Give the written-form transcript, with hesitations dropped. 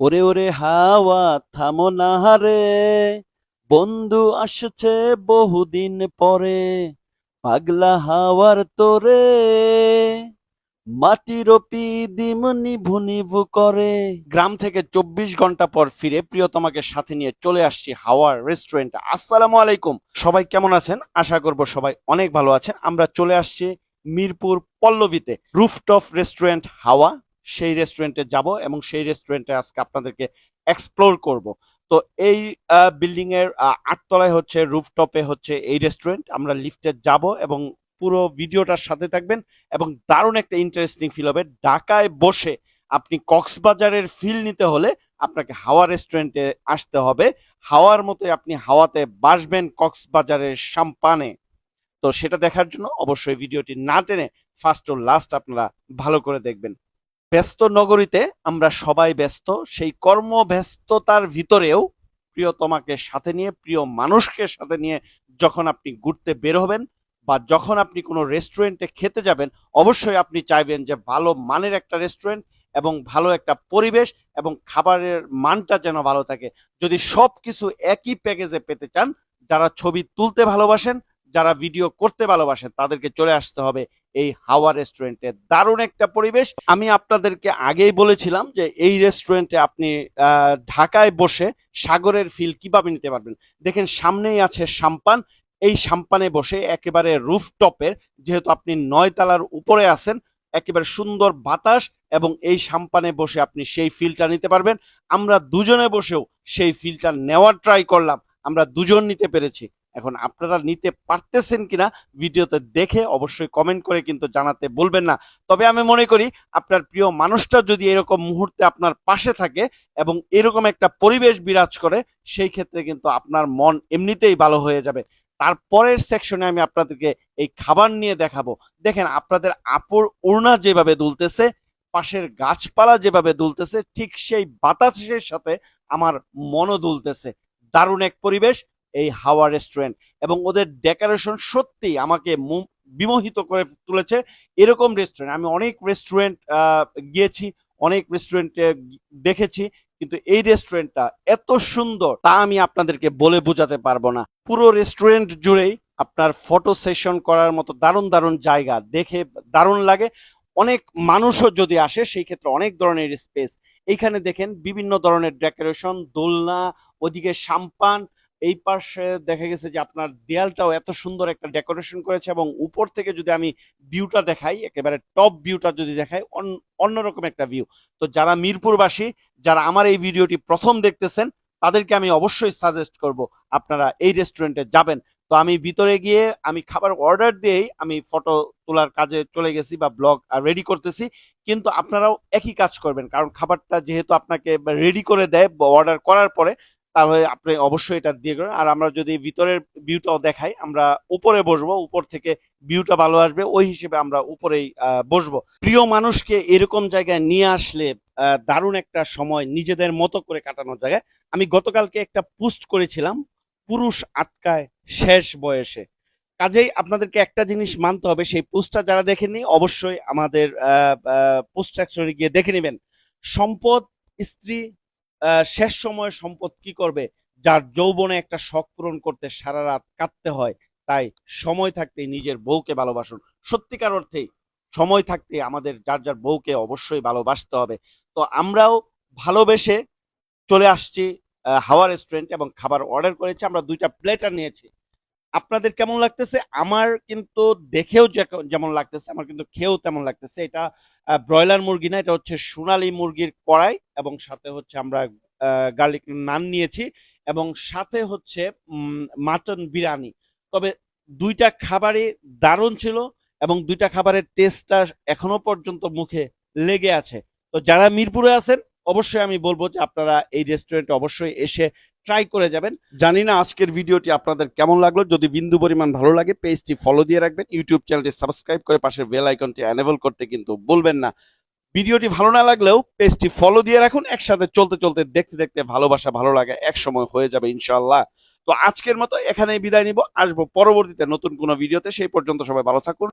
ওরে ওরে হাওয়া থামো না রে, বন্ধু আসছে বহুদিন পরে, পাগলা হাওয়ার তোরে মাটির দিম নিভু নিভু করে। গ্রাম থেকে 24 ঘন্টা পর ফিরে প্রিয়তমাকে সাথে নিয়ে চলে আসছি হাওয়ার রেস্টুরেন্টে। আসসালামু আলাইকুম, সবাই কেমন আছেন? আশা করব সবাই অনেক ভালো আছেন। আমরা চলে আসছি মিরপুর পল্লবীতে রুফটপ রেস্টুরেন্ট হাওয়া। সেই রেস্টুরেন্টে যাব এবং সেই রেস্টুরেন্টে আজকে আপনাদেরকে এক্সপ্লোর করব। তো এই বিল্ডিং এর 8 তলায় হচ্ছে রুফটপে হচ্ছে এই রেস্টুরেন্ট। আমরা লিফটে যাব এবং পুরো ভিডিওটার সাথে থাকবেন এবং দারুণ একটা ইন্টারেস্টিং ফিল হবে। ঢাকায় বসে আপনি কক্সবাজারের ফিল নিতে হলে আপনাকে হাওয়া রেস্টুরেন্টে আসতে হবে। হাওয়ার মতোই আপনি হাওয়াতে বাসবেন কক্সবাজারের সাম্পানে। তো সেটা দেখার জন্য অবশ্যই ভিডিওটি না টেনে ফার্স্ট ও লাস্ট আপনারা ভালো করে দেখবেন। ব্যস্ত নগরীতে আমরা সবাই ব্যস্ত, সেই কর্মব্যস্ততার ভিতরেও প্রিয়তমাকে সাথে নিয়ে, প্রিয় মানুষকে সাথে নিয়ে যখন আপনি ঘুরতে বের হবেন বা যখন আপনি কোনো রেস্টুরেন্টে খেতে যাবেন, অবশ্যই আপনি চাইবেন যে ভালো মানের একটা রেস্টুরেন্ট এবং ভালো একটা পরিবেশ এবং খাবারের মানটা যেন ভালো থাকে। যদি সব কিছু একই প্যাকেজে পেতে চান, যারা ছবি তুলতে ভালোবাসেন, যারা ভিডিও করতে ভালোবাসেন, তাদেরকে চলে আসতে হবে এই হাওয়া রেস্টুরেন্টে। দারুণ একটা পরিবেশ। আমি আপনাদেরকে আগেই বলেছিলাম যে এই রেস্টুরেন্টে আপনি ঢাকায় বসে সাগরের ফিল কিভাবে নিতে পারবেন। দেখেন সামনেই আছে সাম্পান। এই সাম্পানে বসে একেবারে রুফটপের, যেহেতু আপনি 9 তলার উপরে আছেন, একেবারে সুন্দর বাতাস এবং এই সাম্পানে বসে আপনি সেই ফিলটা নিতে পারবেন। আমরা দুজনে বসেও সেই ফিলটা নেওয়ার ট্রাই করলাম, আমরা দুজন নিতে পেরেছি। এখন আপনারা নিতে পারতেছেন কিনা ভিডিওতে দেখে অবশ্যই কমেন্ট করে কিন্তু জানাতে বলবেন না। তবে আমি মনে করি আপনার প্রিয় মানুষটা যদি এরকম মুহূর্তে আপনার পাশে থাকে এবং এরকম একটা পরিবেশ বিরাজ করে, সেই ক্ষেত্রে কিন্তু আপনার মন এমনিতেই ভালো হয়ে যাবে। তারপরের সেকশনে আমি আপনাদেরকে এই খাবার নিয়ে দেখাবো। দেখেন আপনাদের আপুর ওড়না যেভাবে দুলতেছে, পাশের গাছপালা যেভাবে দুলতেছে, ঠিক সেই বাতাসের সাথে আমার মনও দুলতেছে। দারুণ এক পরিবেশ এই হাওয়া রেস্টুরেন্ট এবং ওদের ডেকোরেশন সত্যি আমাকে বিমোহিত করে তুলেছে। এরকম রেস্টুরেন্ট আমি অনেক রেস্টুরেন্ট গিয়েছি, অনেক রেস্টুরেন্টে দেখেছি, কিন্তু এই রেস্টুরেন্টটা এত সুন্দর তা আমি আপনাদেরকে বলে বোঝাতে পারবো না। পুরো রেস্টুরেন্ট জুড়েই আপনার ফটো সেশন করার মতো দারুণ দারুণ জায়গা, দেখে দারুণ লাগে। অনেক মানুষও যদি আসে সেই ক্ষেত্রে অনেক ধরনের স্পেস। এইখানে দেখেন বিভিন্ন ধরনের ডেকোরেশন, দোলনা, ওদিকে সাম্পান, এই পাশে দেখা গেছে যে আপনার দেয়ালটাও এত সুন্দর একটা ডেকোরেশন করেছে এবং উপর থেকে যদি আমি ভিউটা দেখাই, একেবারে টপ ভিউটা যদি দেখাই, অন্যরকম একটা ভিউ। তো যারা মিরপুরবাসী, যারা আমার এই ভিডিওটি প্রথম দেখতেছেন, তাদেরকে আমি অবশ্যই সাজেস্ট করব আপনারা এই রেস্টুরেন্টে যাবেন। তো আমি ভিতরে গিয়ে আমি খাবার অর্ডার দিয়েই আমি ফটো তোলার কাজে চলে গেছি বা ব্লগ রেডি করতেছি। কিন্তু আপনারাও একই কাজ করবেন, কারণ খাবারটা যেহেতু আপনাকে রেডি করে দেয় অর্ডার করার পরে, তাহলে আপনি অবশ্যই এটা দিয়ে করেন। আর আমরা যদি ভিতরের ভিউটাও দেখাই, আমরা উপরে বসবো, উপর থেকে ভিউটা ভালো আসবে, ওই হিসেবে আমরা উপরেই বসবো। প্রিয় মানুষকে এরকম জায়গায় নিয়ে আসলে দারুণ একটা সময় নিজেদের মতো করে কাটানোর জায়গায়। আমি গতকালকে একটা পোস্ট করেছিলাম, পুরুষ আটকায় শেষ বয়সে। কাজেই আপনাদেরকে একটা জিনিস মানতে হবে, সেই পোস্টটা যারা দেখেননি অবশ্যই আমাদের পোস্ট সেকশনে গিয়ে দেখে নেবেন। সম্পদ, স্ত্রী, শেষ সময়ে সম্পদ কি করবে? যার যৌবনে একটা শখ পূরণ করতে সারা রাত কাঁদতে হয়, তাই সময় থাকতেই নিজের বউকে ভালোবাসুন। সত্যিকার অর্থেই সময় থাকতে আমাদের যার যার বউকে অবশ্যই ভালোবাসতে হবে। তো আমরাও ভালোবেসে চলে আসছি হাওয়া রেস্টুরেন্ট এবং খাবার অর্ডার করেছি। আমরা 2টা প্লেটার নিয়েছি। আপনাদের কেমন লাগতেছে? আমার কিন্তু দেখেও যেমন লাগতেছে, আমার কিন্তু খেয়েও তেমন লাগতেছে। এটা ব্রয়লার মুরগি না, এটা হচ্ছে সোনালী মুরগির কড়াই এবং সাথে হচ্ছে আমরা গার্লিক নান নিয়েছি এবং সাথে হচ্ছে মাটন বিরিয়ানি। তবে 2টা খাবারই দারুণ ছিল এবং 2টা খাবারের টেস্টটা এখনো পর্যন্ত মুখে লেগে আছে। তো যারা মিরপুরে আছেন, অবশ্যই আমি বলবো যে আপনারা এই রেস্টুরেন্টে অবশ্যই এসে ট্রাই করে যাবেন। জানি না আজকের ভিডিওটি আপনাদের কেমন লাগলো। যদি বিন্দু পরিমাণ ভালো লাগে পেজটি ফলো দিয়ে রাখবেন, ইউটিউব চ্যানেলটি সাবস্ক্রাইব করে পাশের বেল আইকনটি এনেবল করতে কিন্তু ভুলবেন না। ভিডিওটি ভালো না লাগলেও পেজটি ফলো দিয়ে রাখুন। একসাথে চলতে চলতে দেখতে দেখতে ভালোবাসা ভালো লাগে এক সময় হয়ে যাবে ইনশাআল্লাহ। তো আজকের মতো এখানেই বিদায় নিব, আসবো পরবর্তীতে নতুন কোনো ভিডিওতে। সেই পর্যন্ত সবাই ভালো থাকুন।